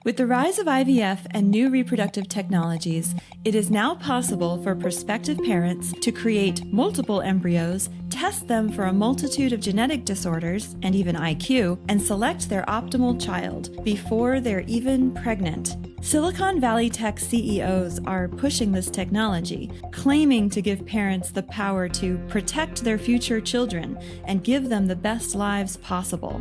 With the rise of IVF and new reproductive technologies, it is now possible for prospective parents to create multiple embryos, test them for a multitude of genetic disorders and even IQ, and select their optimal child before they're even pregnant. Silicon Valley tech CEOs are pushing this technology, claiming to give parents the power to protect their future children and give them the best lives possible.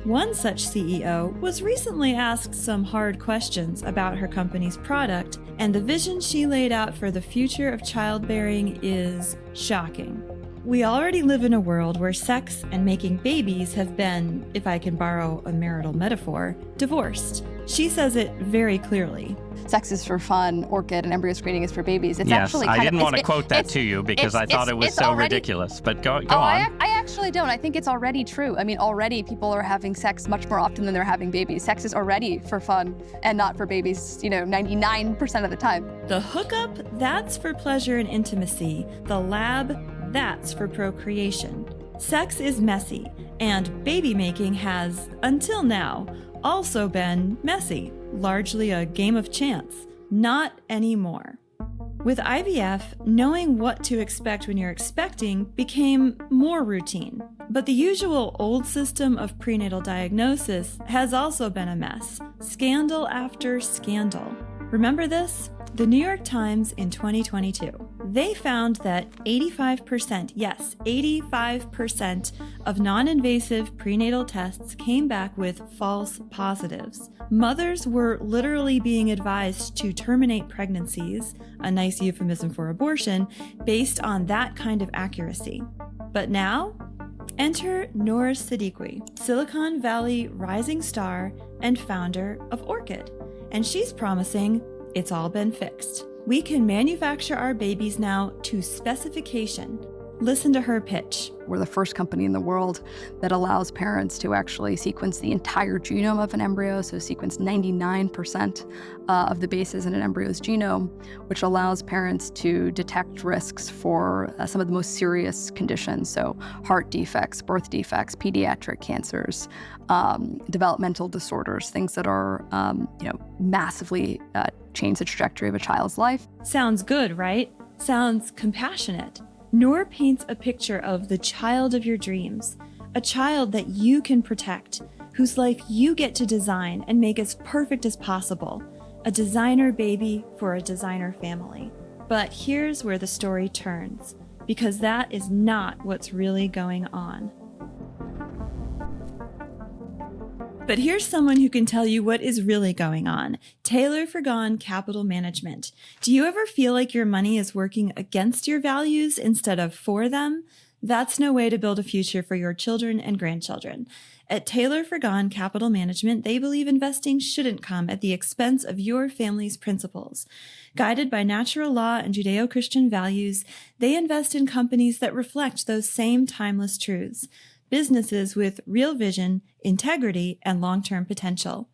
One such CEO was recently asked some hard questions about her company's product, and the vision she laid out for the future of childbearing is shocking. We already live in a world where sex and making babies have been, if I can borrow a marital metaphor, divorced. She says it very clearly. Sex is for fun, Orchid, and embryo screening is for babies. It's yes, actually I didn't want to quote that to you because I thought it was so ridiculous, but go on. I actually don't. I think it's already true. I mean, already people are having sex much more often than they're having babies. Sex is already for fun and not for babies, 99% of the time. The hookup, that's for pleasure and intimacy. The lab, that's for procreation. Sex is messy, and baby making has, until now, also been messy, largely a game of chance. Not anymore. With IVF, knowing what to expect when you're expecting became more routine. But the usual old system of prenatal diagnosis has also been a mess. Scandal after scandal. Remember this? The New York Times in 2022. They found that 85%, yes, 85% of non-invasive prenatal tests came back with false positives. Mothers were literally being advised to terminate pregnancies, a nice euphemism for abortion, based on that kind of accuracy. But now, enter Noor Siddiqui, Silicon Valley rising star and founder of Orchid. And she's promising it's all been fixed. We can manufacture our babies now to specification. Listen to her pitch. We're the first company in the world that allows parents to actually sequence the entire genome of an embryo, so sequence 99% of the bases in an embryo's genome, which allows parents to detect risks for some of the most serious conditions, so heart defects, birth defects, pediatric cancers, developmental disorders, things that are massively change the trajectory of a child's life. Sounds good, right? Sounds compassionate. Noor paints a picture of the child of your dreams, a child that you can protect, whose life you get to design and make as perfect as possible, a designer baby for a designer family. But here's where the story turns, because that is not what's really going on. But here's someone who can tell you what is really going on. Taylor Frigon, Capital Management. Do you ever feel like your money is working against your values instead of for them? That's no way to build a future for your children and grandchildren. At Taylor Frigon Capital Management, they believe investing shouldn't come at the expense of your family's principles. Guided by natural law and Judeo-Christian values, they invest in companies that reflect those same timeless truths. Businesses with real vision, integrity, and long-term potential.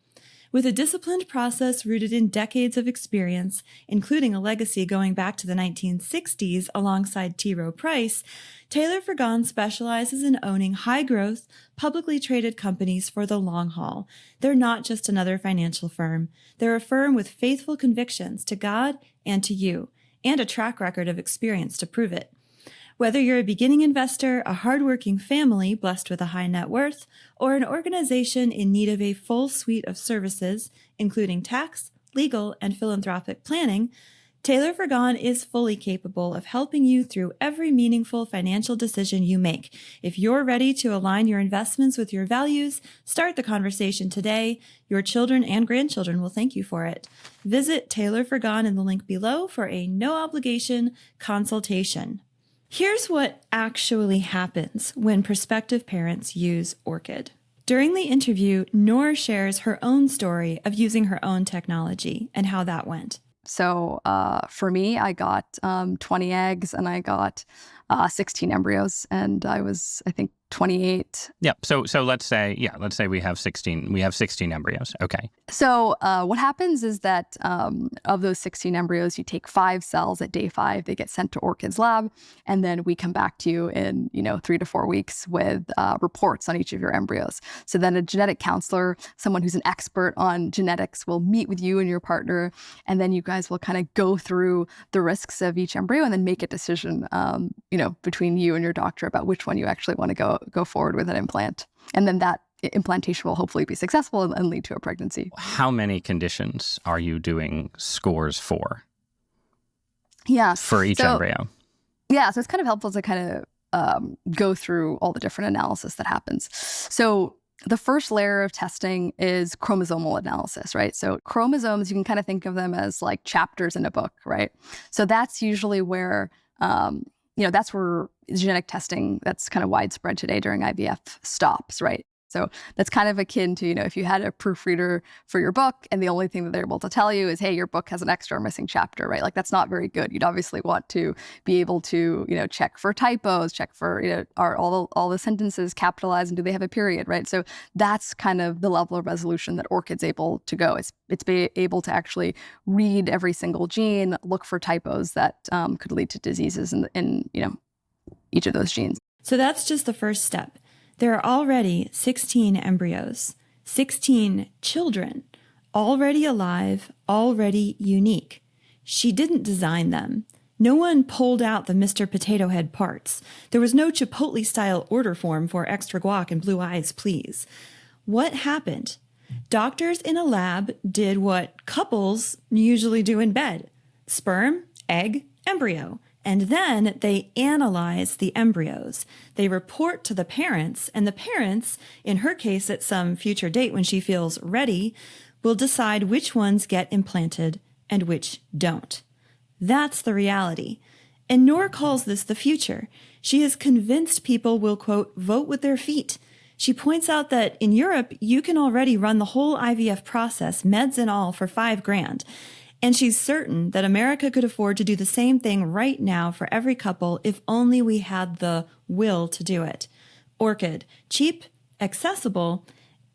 With a disciplined process rooted in decades of experience, including a legacy going back to the 1960s alongside T. Rowe Price, Taylor Frigon specializes in owning high-growth, publicly traded companies for the long haul. They're not just another financial firm. They're a firm with faithful convictions to God and to you, and a track record of experience to prove it. Whether you're a beginning investor, a hardworking family blessed with a high net worth, or an organization in need of a full suite of services, including tax, legal, and philanthropic planning, Taylor Frigon is fully capable of helping you through every meaningful financial decision you make. If you're ready to align your investments with your values, start the conversation today. Your children and grandchildren will thank you for it. Visit Taylor Frigon in the link below for a no-obligation consultation. Here's what actually happens when prospective parents use Orchid. During the interview, Noor shares her own story of using her own technology and how that went. So for me, I got 20 eggs and I got 16 embryos, and I was, I think, 28. Yep. So let's say we have 16. We have 16 embryos. Okay. So what happens is that of those 16 embryos, you take 5 cells at day 5. They get sent to Orchid's lab, and then we come back to you in 3 to 4 weeks with reports on each of your embryos. So then a genetic counselor, someone who's an expert on genetics, will meet with you and your partner, and then you guys will kind of go through the risks of each embryo and then make a decision, between you and your doctor about which one you actually want to go forward with an implant. And then that implantation will hopefully be successful and lead to a pregnancy. How many conditions are you doing scores for? Yeah. For each embryo? Yeah, so it's kind of helpful to kind of go through all the different analysis that happens. So the first layer of testing is chromosomal analysis, right? So chromosomes, you can kind of think of them as like chapters in a book, right? So that's usually where that's where genetic testing that's kind of widespread today during IVF stops, right? So that's kind of akin to, if you had a proofreader for your book and the only thing that they're able to tell you is, hey, your book has an extra or missing chapter, right? Like that's not very good. You'd obviously want to be able to, check for typos, check for, are all the sentences capitalized and do they have a period, right? So that's kind of the level of resolution that Orchid's able to go. It's able to actually read every single gene, look for typos that could lead to diseases in each of those genes. So that's just the first step. There are already 16 embryos, 16 children, already alive, already unique. She didn't design them. No one pulled out the Mr. Potato Head parts. There was no Chipotle-style order form for extra guac and blue eyes, please. What happened? Doctors in a lab did what couples usually do in bed. Sperm, egg, embryo. And then they analyze the embryos. They report to the parents, and the parents, in her case at some future date when she feels ready, will decide which ones get implanted and which don't. That's the reality. And Noor calls this the future. She is convinced people will, quote, vote with their feet. She points out that in Europe, you can already run the whole IVF process, meds and all, for $5,000. And she's certain that America could afford to do the same thing right now for every couple if only we had the will to do it. Orchid, cheap, accessible,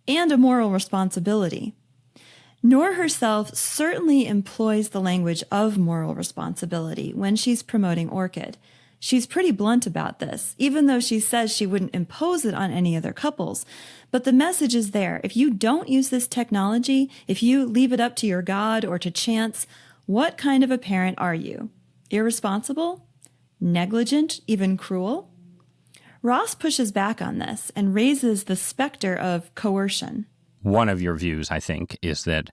and a moral responsibility. Noor herself certainly employs the language of moral responsibility when she's promoting Orchid. She's pretty blunt about this, even though she says she wouldn't impose it on any other couples. But the message is there. If you don't use this technology, if you leave it up to your God or to chance, what kind of a parent are you? Irresponsible? Negligent? Even cruel? Ross pushes back on this and raises the specter of coercion. One of your views, I think, is that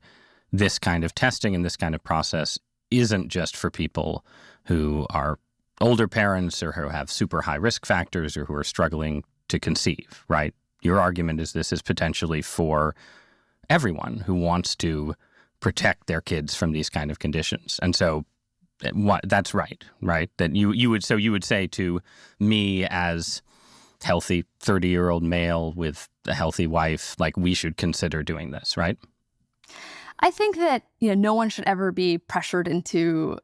this kind of testing and this kind of process isn't just for people who are older parents or who have super high risk factors or who are struggling to conceive, right? Your argument is this is potentially for everyone who wants to protect their kids from these kind of conditions. And so that's right? That you would say to me as healthy 30-year-old male with a healthy wife, like we should consider doing this, right? I think that, no one should ever be pressured into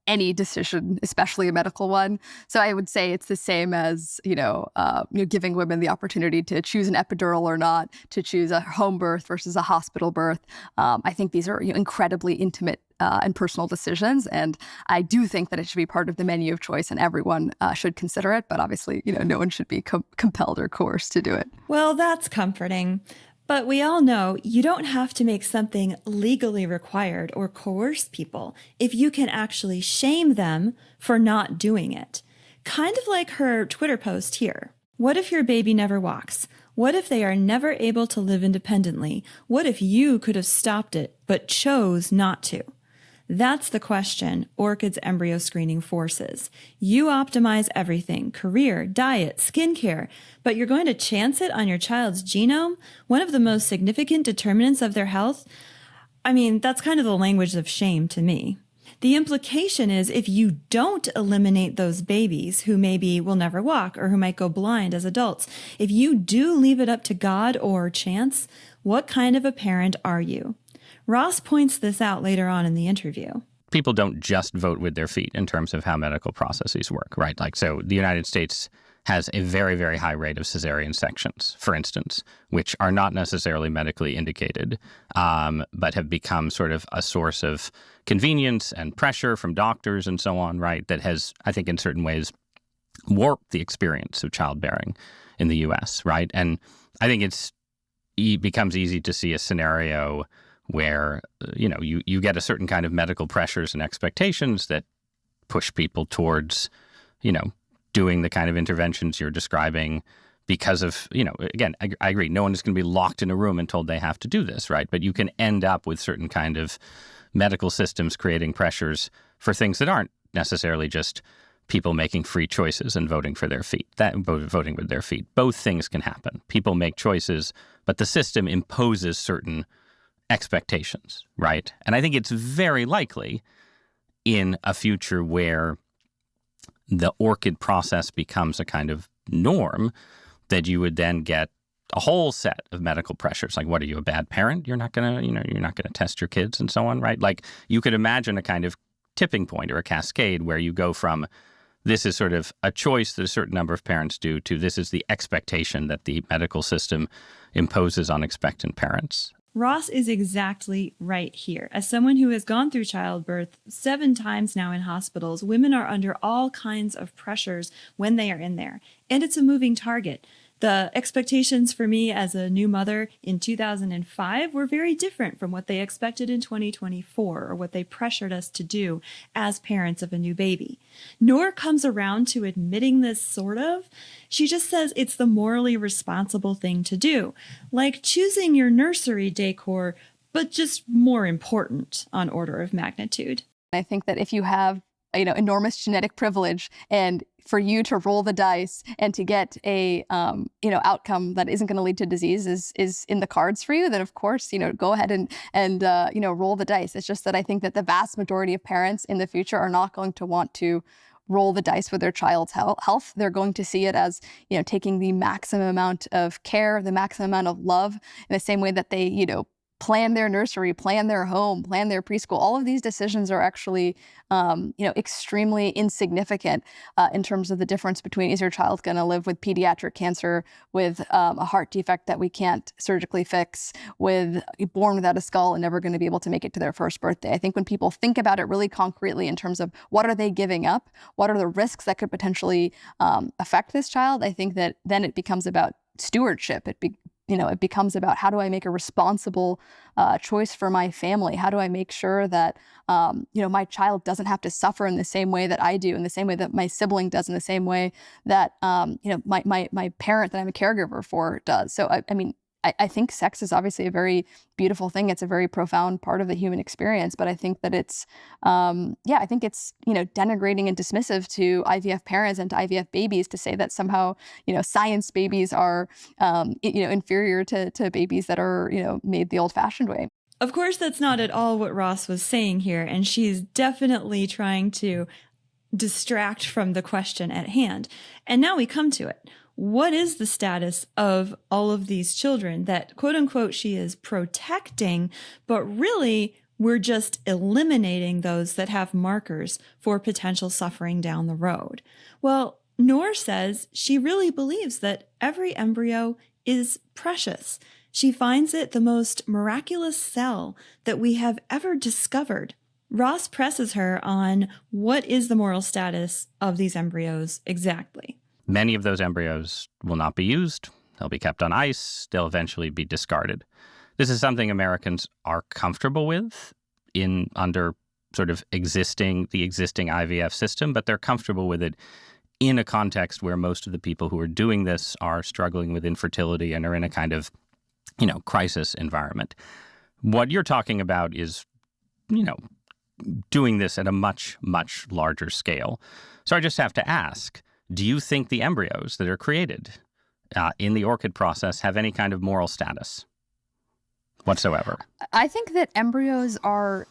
any decision, especially a medical one. So I would say it's the same as, giving women the opportunity to choose an epidural or not, to choose a home birth versus a hospital birth. I think these are incredibly intimate and personal decisions. And I do think that it should be part of the menu of choice and everyone should consider it. But obviously, no one should be compelled or coerced to do it. Well, that's comforting. But we all know you don't have to make something legally required or coerce people if you can actually shame them for not doing it. Kind of like her Twitter post here. What if your baby never walks? What if they are never able to live independently? What if you could have stopped it but chose not to? That's the question Orchid's embryo screening forces. You optimize everything, career, diet, skincare, but you're going to chance it on your child's genome, one of the most significant determinants of their health? I mean, that's kind of the language of shame to me. The implication is if you don't eliminate those babies who maybe will never walk or who might go blind as adults, if you do leave it up to God or chance, what kind of a parent are you? Ross points this out later on in the interview. people don't just vote with their feet in terms of how medical processes work, right? Like, so the United States has a very, very high rate of cesarean sections, for instance, which are not necessarily medically indicated, but have become sort of a source of convenience and pressure from doctors and so on, right? That has, I think, in certain ways, warped the experience of childbearing in the U.S., right? And I think it becomes easy to see a scenario where, you get a certain kind of medical pressures and expectations that push people towards, doing the kind of interventions you're describing because of, again, I agree, no one is going to be locked in a room and told they have to do this, right? But you can end up with certain kind of medical systems creating pressures for things that aren't necessarily just people making free choices and voting with their feet. Both things can happen. People make choices, but the system imposes certain expectations, right? And I think it's very likely in a future where the Orchid process becomes a kind of norm that you would then get a whole set of medical pressures. Like, what, are you a bad parent? You're not gonna test your kids and so on, right? Like, you could imagine a kind of tipping point or a cascade where you go from this is sort of a choice that a certain number of parents do to this is the expectation that the medical system imposes on expectant parents. Ross is exactly right here. As someone who has gone through childbirth 7 times now in hospitals, women are under all kinds of pressures when they are in there. And it's a moving target. The expectations for me as a new mother in 2005 were very different from what they expected in 2024 or what they pressured us to do as parents of a new baby. Noor comes around to admitting this sort of. She just says it's the morally responsible thing to do, like choosing your nursery decor, but just more important on order of magnitude. I think that if you have enormous genetic privilege, and for you to roll the dice and to get a outcome that isn't going to lead to disease is in the cards for you, then of course go ahead and roll the dice. It's just that I think that the vast majority of parents in the future are not going to want to roll the dice with their child's health. They're going to see it as taking the maximum amount of care, the maximum amount of love, in the same way that they plan their nursery, plan their home, plan their preschool. All of these decisions are actually, extremely insignificant in terms of the difference between, is your child going to live with pediatric cancer, with a heart defect that we can't surgically fix, with born without a skull and never going to be able to make it to their first birthday. I think when people think about it really concretely in terms of what are they giving up, what are the risks that could potentially affect this child, I think that then it becomes about stewardship. It becomes about, how do I make a responsible choice for my family? How do I make sure that, my child doesn't have to suffer in the same way that I do, in the same way that my sibling does, in the same way that, my parent that I'm a caregiver for does. So, I think sex is obviously a very beautiful thing. It's a very profound part of the human experience. But I think that it's, denigrating and dismissive to IVF parents and to IVF babies to say that somehow, science babies are, inferior to babies that are, made the old-fashioned way. Of course, that's not at all what Ross was saying here. And she's definitely trying to distract from the question at hand. And now we come to it. What is the status of all of these children that, quote unquote, she is protecting, but really we're just eliminating those that have markers for potential suffering down the road? Well, Noor says she really believes that every embryo is precious. She finds it the most miraculous cell that we have ever discovered. Ross presses her on what is the moral status of these embryos exactly. Many of those embryos will not be used. They'll be kept on ice. They'll eventually be discarded. This is something Americans are comfortable with under sort of the existing IVF system, but they're comfortable with it in a context where most of the people who are doing this are struggling with infertility and are in a kind of, crisis environment. What you're talking about is, doing this at a much, much larger scale. So I just have to ask, do you think the embryos that are created in the Orchid process have any kind of moral status whatsoever? I think that embryos are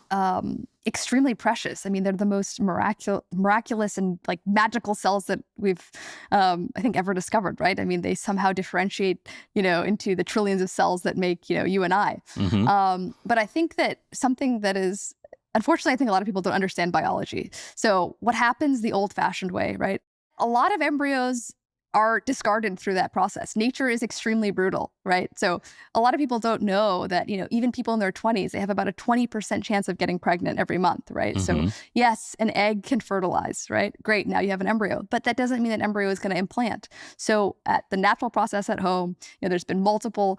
extremely precious. I mean, they're the most miraculous and magical cells that we've, I think, ever discovered, right? I mean, they somehow differentiate, into the trillions of cells that make, you and I. Mm-hmm. But I think that something that is Unfortunately, I think a lot of people don't understand biology. So what happens the old-fashioned way, right? A lot of embryos are discarded through that process. Nature is extremely brutal, right? So a lot of people don't know that, even people in their 20s, they have about a 20% chance of getting pregnant every month, right? So yes, an egg can fertilize, right? Great, now you have an embryo, but that doesn't mean that embryo is going to implant. So at the natural process at home, there's been multiple,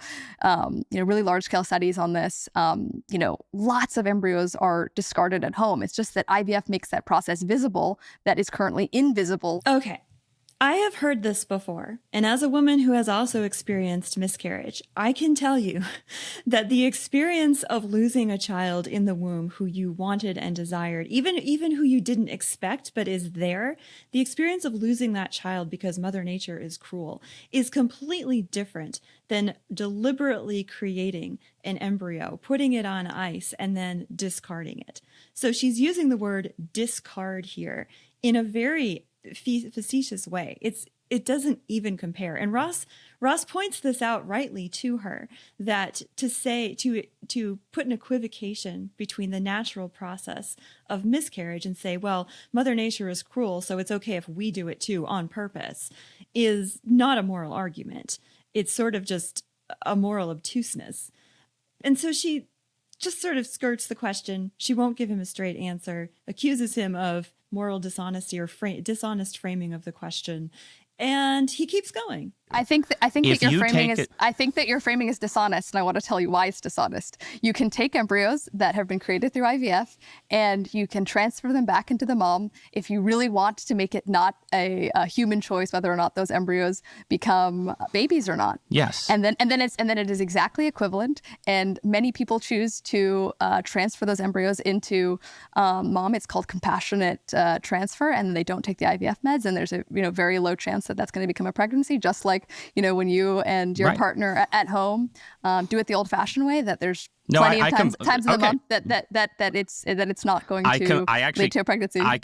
really large scale studies on this. Lots of embryos are discarded at home. It's just that IVF makes that process visible that is currently invisible. Okay. I have heard this before, and as a woman who has also experienced miscarriage, I can tell you that the experience of losing a child in the womb who you wanted and desired, even who you didn't expect but is there, the experience of losing that child because Mother Nature is cruel is completely different than deliberately creating an embryo, putting it on ice, and then discarding it. So she's using the word discard here in a very facetious way. It doesn't even compare. And Ross points this out rightly to her, that to put an equivocation between the natural process of miscarriage and say, well, Mother Nature is cruel, so it's okay if we do it too on purpose, is not a moral argument. It's sort of just a moral obtuseness. And so she just sort of skirts the question. She won't give him a straight answer, accuses him of moral dishonesty or dishonest framing of the question, and he keeps going. I think that your framing is dishonest, and I want to tell you why it's dishonest. You can take embryos that have been created through IVF, and you can transfer them back into the mom if you really want to make it not a human choice whether or not those embryos become babies or not. Yes. And then it is exactly equivalent. And many people choose to transfer those embryos into mom. It's called compassionate transfer, and they don't take the IVF meds, and there's a very low chance that that's going to become a pregnancy, just like when you and your partner at home do it the old-fashioned way, that there's plenty of times in the month that it's not going to lead to a pregnancy. I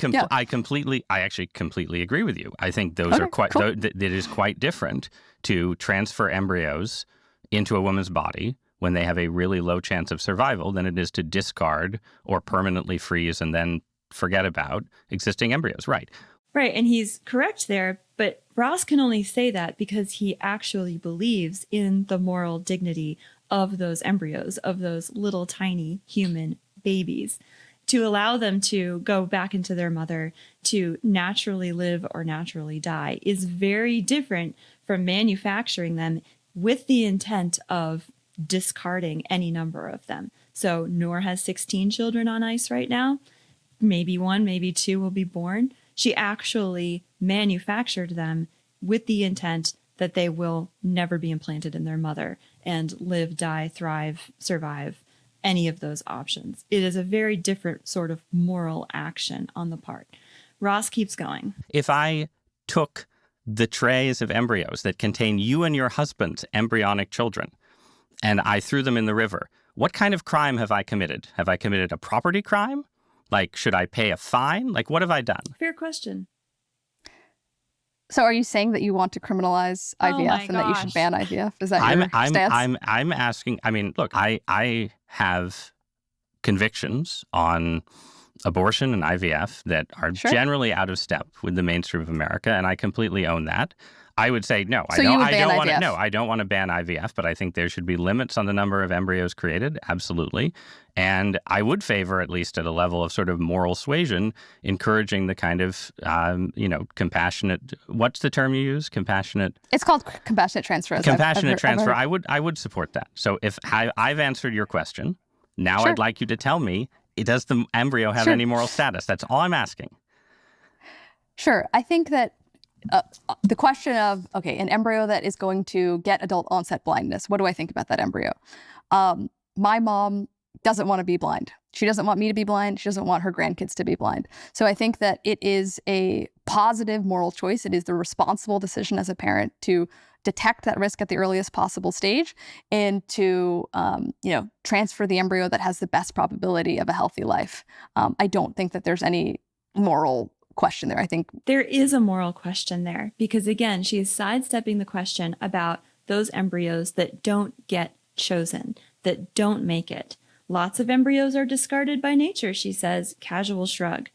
actually completely agree with you. I think those are quite. Cool. It is quite different to transfer embryos into a woman's body when they have a really low chance of survival than it is to discard or permanently freeze and then forget about existing embryos. Right. Right, and he's correct there, but Ross can only say that because he actually believes in the moral dignity of those embryos, of those little tiny human babies. To allow them to go back into their mother, to naturally live or naturally die, is very different from manufacturing them with the intent of discarding any number of them. So Noor has 16 children on ice right now. Maybe one, maybe two will be born. She actually manufactured them with the intent that they will never be implanted in their mother and live, die, thrive, survive, any of those options. It is a very different sort of moral action on the part. Ross keeps going. If I took the trays of embryos that contain you and your husband's embryonic children and I threw them in the river, what kind of crime have I committed? Have I committed a property crime? Like, should I pay a fine? Like, what have I done? Fair question. So are you saying that you want to criminalize IVF and that you should ban IVF? Is that your stance? I'm asking, look, I have convictions on abortion and IVF that are generally out of step with the mainstream of America, and I completely own that. I would say no. I don't want to ban IVF, but I think there should be limits on the number of embryos created. Absolutely. And I would favor, at least at a level of sort of moral suasion, encouraging the kind of, compassionate, what's the term you use? Compassionate? It's called compassionate transfer. Compassionate transfer. I would support that. So if I've answered your question, now I'd like you to tell me, does the embryo have any moral status? That's all I'm asking. Sure. I think that the question of, an embryo that is going to get adult onset blindness, what do I think about that embryo? My mom doesn't want to be blind. She doesn't want me to be blind. She doesn't want her grandkids to be blind. So I think that it is a positive moral choice. It is the responsible decision as a parent to detect that risk at the earliest possible stage and to, transfer the embryo that has the best probability of a healthy life. I don't think that there's any moral question there. I think there is a moral question there because, again, she is sidestepping the question about those embryos that don't get chosen, that don't make it. Lots of embryos are discarded by nature, she says, casual shrug.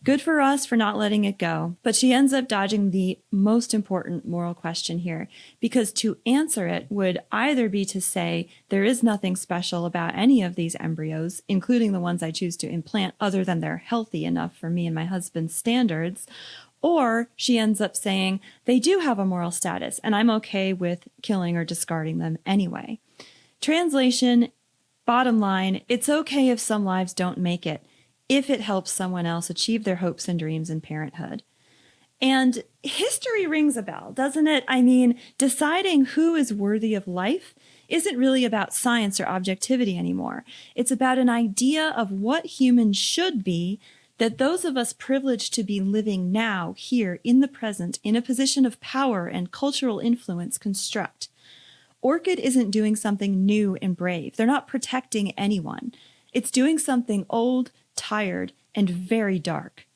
Good for us for not letting it go, but she ends up dodging the most important moral question here, because to answer it would either be to say there is nothing special about any of these embryos, including the ones I choose to implant, other than they're healthy enough for me and my husband's standards, or she ends up saying they do have a moral status and I'm okay with killing or discarding them anyway. Translation, bottom line, it's okay if some lives don't make it, if it helps someone else achieve their hopes and dreams in parenthood. And history rings a bell, doesn't it? I mean, deciding who is worthy of life isn't really about science or objectivity anymore. It's about an idea of what humans should be that those of us privileged to be living now, here, in the present, in a position of power and cultural influence construct. Orchid isn't doing something new and brave. They're not protecting anyone. It's doing something old, tired, and very dark.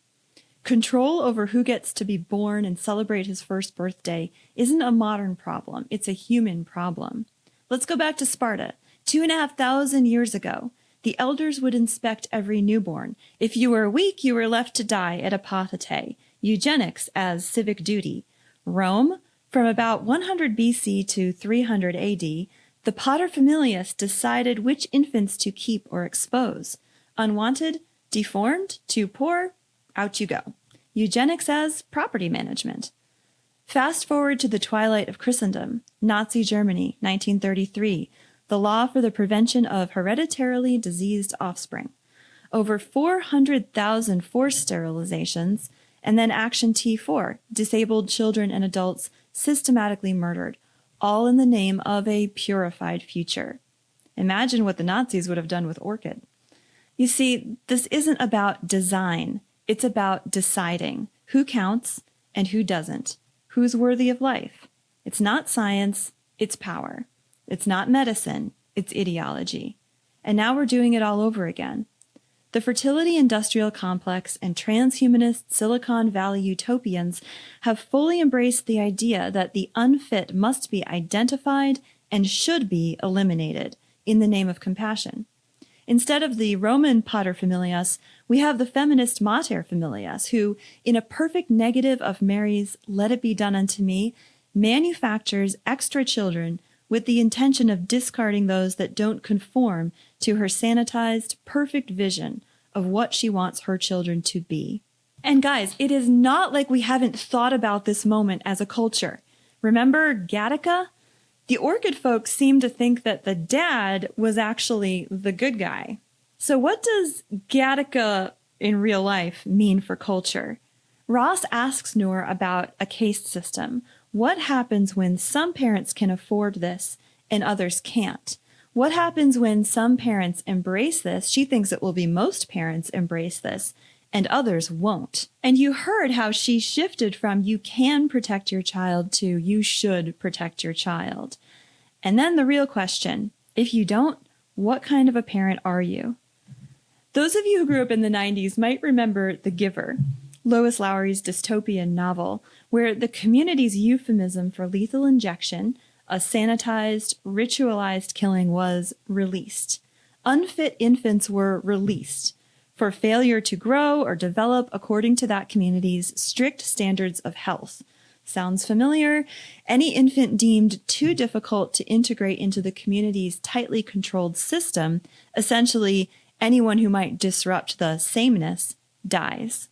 Control over who gets to be born and celebrate his first birthday isn't a modern problem. It's a human problem. Let's go back to Sparta. 2,500 years ago, the elders would inspect every newborn. If you were weak, you were left to die at apothete, eugenics as civic duty. Rome, from about 100 BC to 300 AD, the paterfamilias decided which infants to keep or expose. Unwanted, deformed, too poor, out you go. Eugenics as property management. Fast forward to the twilight of Christendom, Nazi Germany, 1933, the law for the prevention of hereditarily diseased offspring. Over 400,000 forced sterilizations, and then Action T4, disabled children and adults systematically murdered, all in the name of a purified future. Imagine what the Nazis would have done with Orchid. You see, this isn't about design. It's about deciding who counts and who doesn't, who's worthy of life. It's not science, it's power. It's not medicine, it's ideology. And now we're doing it all over again. The fertility industrial complex and transhumanist Silicon Valley utopians have fully embraced the idea that the unfit must be identified and should be eliminated in the name of compassion. Instead of the Roman paterfamilias, we have the feminist materfamilias who, in a perfect negative of Mary's "let it be done unto me," manufactures extra children with the intention of discarding those that don't conform to her sanitized, perfect vision of what she wants her children to be. And guys, it is not like we haven't thought about this moment as a culture. Remember Gattaca? The Orchid folks seem to think that the dad was actually the good guy. So what does Gattaca in real life mean for culture? Ross asks Noor about a caste system. What happens when some parents can afford this and others can't? What happens when some parents embrace this? She thinks it will be most parents embrace this and others won't. And you heard how she shifted from you can protect your child to you should protect your child. And then the real question, if you don't, what kind of a parent are you? Those of you who grew up in the 90s might remember The Giver, Lois Lowry's dystopian novel, where the community's euphemism for lethal injection, a sanitized, ritualized killing, was released. Unfit infants were released for failure to grow or develop according to that community's strict standards of health. Sounds familiar? Any infant deemed too difficult to integrate into the community's tightly controlled system, essentially anyone who might disrupt the sameness, dies.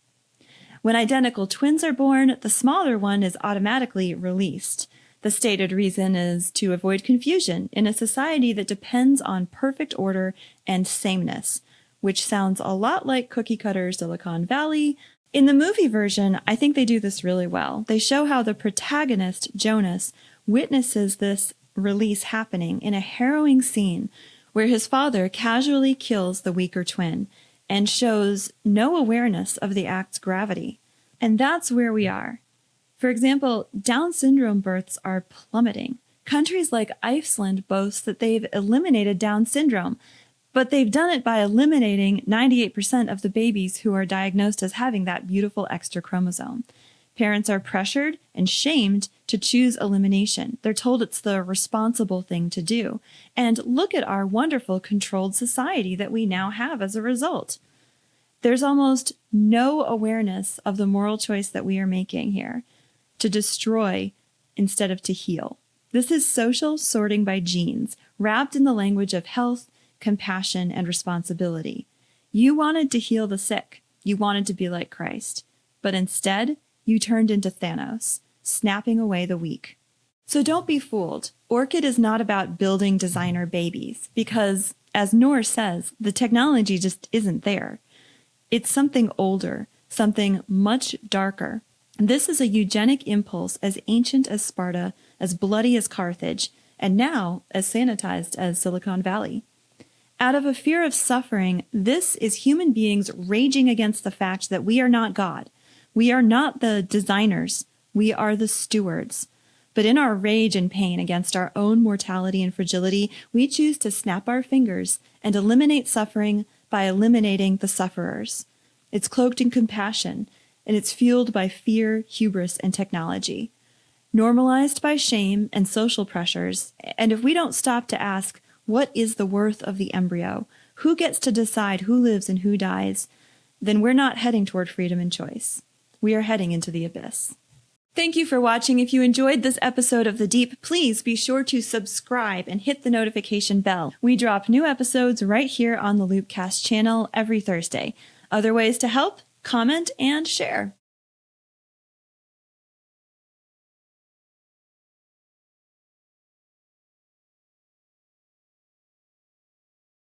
When identical twins are born, the smaller one is automatically released. The stated reason is to avoid confusion in a society that depends on perfect order and sameness, which sounds a lot like cookie-cutter Silicon Valley. In the movie version, I think they do this really well. They show how the protagonist, Jonas, witnesses this release happening in a harrowing scene where his father casually kills the weaker twin and shows no awareness of the act's gravity. And that's where we are. For example, Down syndrome births are plummeting. Countries like Iceland boast that they've eliminated Down syndrome, but they've done it by eliminating 98% of the babies who are diagnosed as having that beautiful extra chromosome. Parents are pressured and shamed to choose elimination. They're told it's the responsible thing to do. And look at our wonderful controlled society that we now have as a result. There's almost no awareness of the moral choice that we are making here, to destroy instead of to heal. This is social sorting by genes, wrapped in the language of health, compassion, and responsibility. You wanted to heal the sick. You wanted to be like Christ. But instead, you turned into Thanos, snapping away the weak. So don't be fooled. Orchid is not about building designer babies, because, as Noor says, the technology just isn't there. It's something older, something much darker. This is a eugenic impulse as ancient as Sparta, as bloody as Carthage, and now as sanitized as Silicon Valley. Out of a fear of suffering, this is human beings raging against the fact that we are not God. We are not the designers. We are the stewards. But in our rage and pain against our own mortality and fragility, we choose to snap our fingers and eliminate suffering by eliminating the sufferers. It's cloaked in compassion, and it's fueled by fear, hubris, and technology. Normalized by shame and social pressures, and if we don't stop to ask, what is the worth of the embryo? Who gets to decide who lives and who dies? Then we're not heading toward freedom and choice. We are heading into the abyss. Thank you for watching. If you enjoyed this episode of The Deep, please be sure to subscribe and hit the notification bell. We drop new episodes right here on the Loopcast channel every Thursday. Other ways to help? Comment and share.